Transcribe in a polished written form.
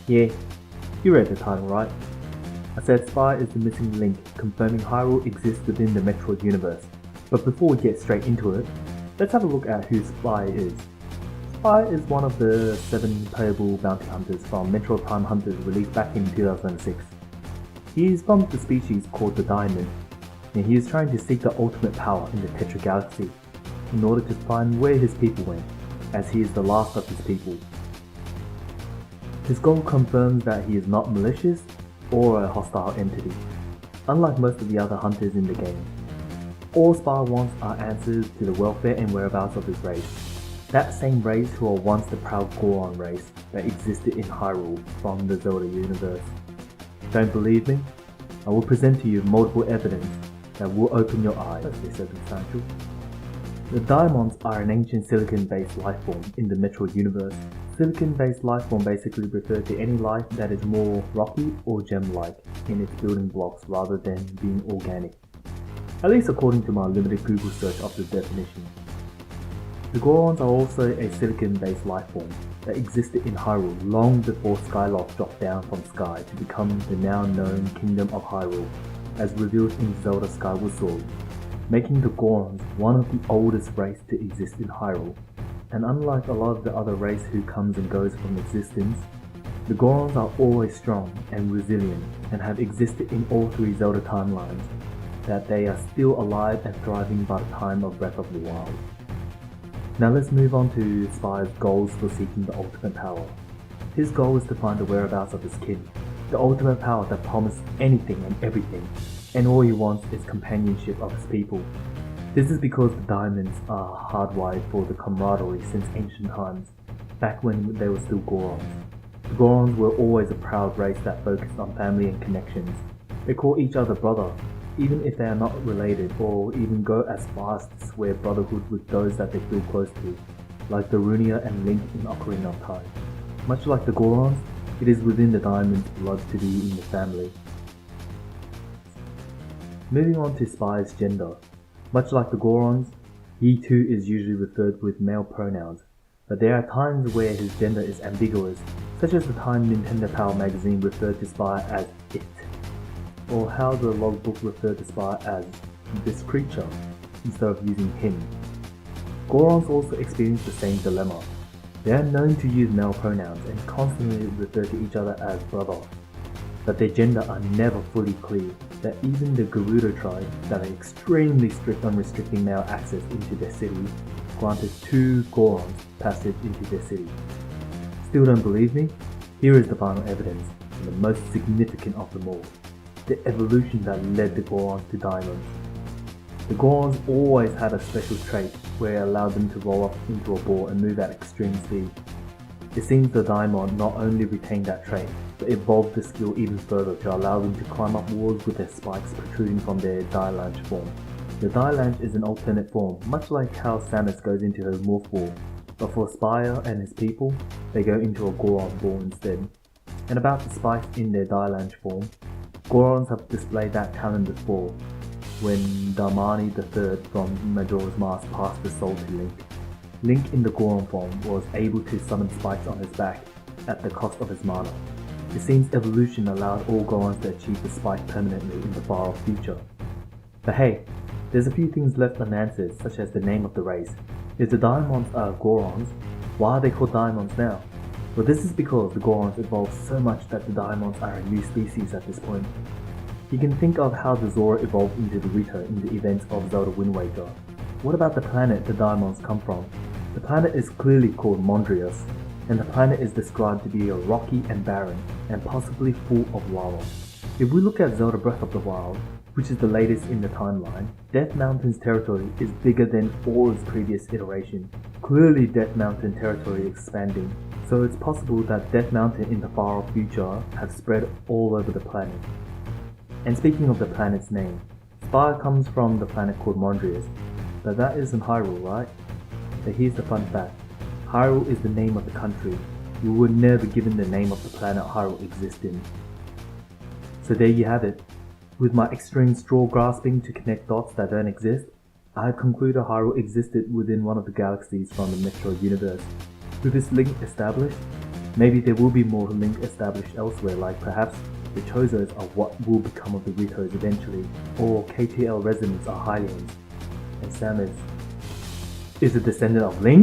Yeah, you read the title right. I said Spire is the missing link confirming Hyrule exists within the Metroid universe. But before we get straight into it, let's have a look at who Spire is. Spire is one of the 7 playable bounty hunters from Metroid Prime Hunters released back in 2006. He is from the species called the Diamond, and he is trying to seek the ultimate power in the Tetra Galaxy in order to find where his people went, as he is the last of his people. His goal confirms that he is not malicious or a hostile entity, unlike most of the other hunters in the game. All Spire wants are answers to the welfare and whereabouts of his race. That same race who are once the proud Goron race that existed in Hyrule from the Zelda universe. Don't believe me? I will present to you multiple evidence that will open your eyes. Let's be circumstantial. The Daimons are an ancient silicon-based lifeform in the Metroid universe. Silicon-based lifeform basically refers to any life that is more rocky or gem-like in its building blocks rather than being organic. At least according to my limited Google search of the definition. The Gorons are also a silicon-based lifeform that existed in Hyrule long before Skyloft dropped down from Sky to become the now known Kingdom of Hyrule, as revealed in Zelda Skyward Sword, making the Gorons one of the oldest race to exist in Hyrule. And unlike a lot of the other race who comes and goes from existence, the Gorons are always strong and resilient and have existed in all 3 Zelda timelines, that they are still alive and thriving by the time of Breath of the Wild. Now let's move on to Spire's goals for seeking the ultimate power. His goal is to find the whereabouts of his kin, the ultimate power that promises anything and everything, and all he wants is companionship of his people. This is because the Diamonds are hardwired for the camaraderie since ancient times, back when they were still Gorons. The Gorons were always a proud race that focused on family and connections. They call each other brother, even if they are not related, or even go as far as to swear brotherhood with those that they feel close to, like Darunia and Link in Ocarina of Time. Much like the Gorons, it is within the Diamond's blood to be in the family. Moving on to Spire's gender. Much like the Gorons, he too is usually referred with male pronouns, but there are times where his gender is ambiguous, such as the time Nintendo Power magazine referred to Spire as it, or how the logbook referred to Spire as this creature, instead of using him. Gorons also experience the same dilemma. They are known to use male pronouns and constantly refer to each other as brother, but their gender are never fully clear, that even the Gerudo tribe, that are extremely strict on restricting male access into their city, granted 2 Gorons passage into their city. Still don't believe me? Here is the final evidence, and the most significant of them all. The evolution that led the Gorons to Diamonds. The Gorons always had a special trait where it allowed them to roll up into a ball and move at extreme speed. It seems the Daimon not only retained that trait, but evolved the skill even further to allow them to climb up walls with their spikes protruding from their Dilanche form. The Dilanche is an alternate form, much like how Samus goes into her morph ball, but for Spire and his people, they go into a Goron ball instead. And about the spikes in their Dilanche form, Gorons have displayed that talent before, when Darmani III from Majora's Mask passed the soul to Link. Link in the Goron form was able to summon spikes on his back at the cost of his mana. It seems evolution allowed all Gorons to achieve the spike permanently in the far-off future. But hey, there's a few things left unanswered, such as the name of the race. If the Daimons are Gorons, why are they called Daimons now? Well, this is because the Gorons evolved so much that the Daimons are a new species at this point. You can think of how the Zora evolved into the Rito in the events of Zelda Wind Waker. What about the planet the Daimons come from? The planet is clearly called Mondrios, and the planet is described to be rocky and barren, and possibly full of lava. If we look at Zelda Breath of the Wild, which is the latest in the timeline, Death Mountain's territory is bigger than all its previous iteration. Clearly Death Mountain territory is expanding, so it's possible that Death Mountain in the far-off future have spread all over the planet. And speaking of the planet's name, Spire comes from the planet called Mondrios, but that isn't Hyrule, right? But here's the fun fact. Hyrule is the name of the country. We were never given the name of the planet Hyrule exists in. So there you have it. With my extreme straw grasping to connect dots that don't exist, I have concluded Hyrule existed within one of the galaxies from the Metroid universe. With this link established, Maybe there will be more Link established elsewhere, like perhaps the Chozos are what will become of the Ritos eventually, or KTL residents are Hylians, and Samus is a descendant of Link?